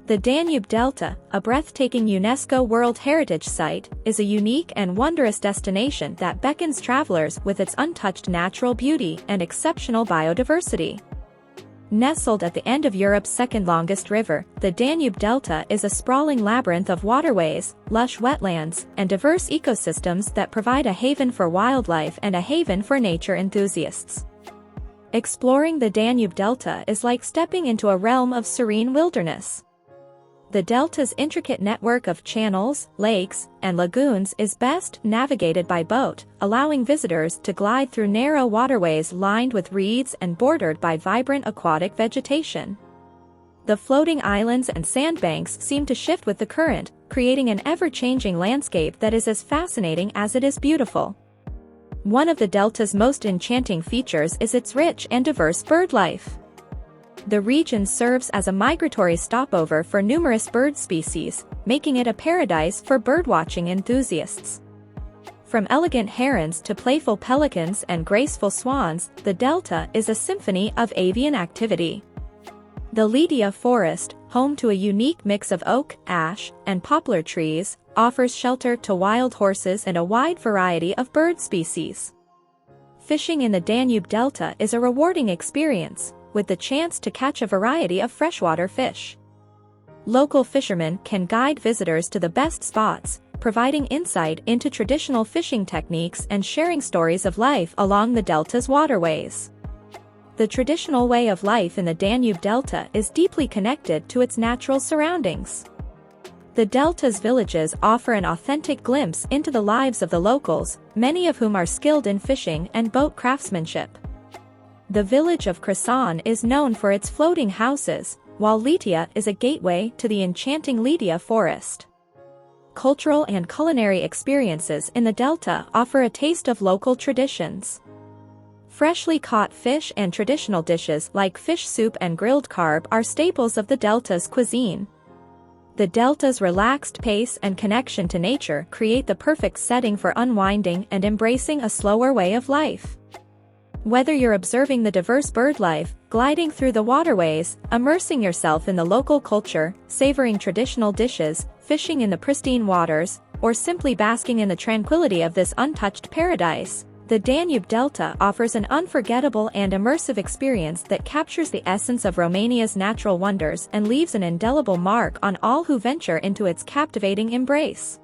The Danube Delta, a breathtaking UNESCO World Heritage Site, is a unique and wondrous destination that beckons travelers with its untouched natural beauty and exceptional biodiversity. Nestled at the end of Europe's second-longest river, the Danube Delta is a sprawling labyrinth of waterways, lush wetlands, and diverse ecosystems that provide a haven for wildlife and a haven for nature enthusiasts. Exploring the Danube Delta is like stepping into a realm of serene wilderness. The delta's intricate network of channels, lakes, and lagoons is best navigated by boat, allowing visitors to glide through narrow waterways lined with reeds and bordered by vibrant aquatic vegetation. The floating islands and sandbanks seem to shift with the current, creating an ever-changing landscape that is as fascinating as it is beautiful. One of the delta's most enchanting features is its rich and diverse bird life. The region serves as a migratory stopover for numerous bird species, making it a paradise for birdwatching enthusiasts. From elegant herons to playful pelicans and graceful swans, the delta is a symphony of avian activity. The Lydia forest, home to a unique mix of oak, ash, and poplar trees, offers shelter to wild horses and a wide variety of bird species. Fishing in the Danube Delta is a rewarding experience, with the chance to catch a variety of freshwater fish. Local fishermen can guide visitors to the best spots, providing insight into traditional fishing techniques and sharing stories of life along the delta's waterways. The traditional way of life in the Danube Delta is deeply connected to its natural surroundings. The delta's villages offer an authentic glimpse into the lives of the locals, many of whom are skilled in fishing and boat craftsmanship. The village of Krasan is known for its floating houses, while Lydia is a gateway to the enchanting Lydia forest. Cultural and culinary experiences in the delta offer a taste of local traditions. Freshly caught fish and traditional dishes like fish soup and grilled carp are staples of the delta's cuisine. The delta's relaxed pace and connection to nature create the perfect setting for unwinding and embracing a slower way of life. Whether you're observing the diverse bird life, gliding through the waterways, immersing yourself in the local culture, savoring traditional dishes, fishing in the pristine waters, or simply basking in the tranquility of this untouched paradise, the Danube Delta offers an unforgettable and immersive experience that captures the essence of Romania's natural wonders and leaves an indelible mark on all who venture into its captivating embrace.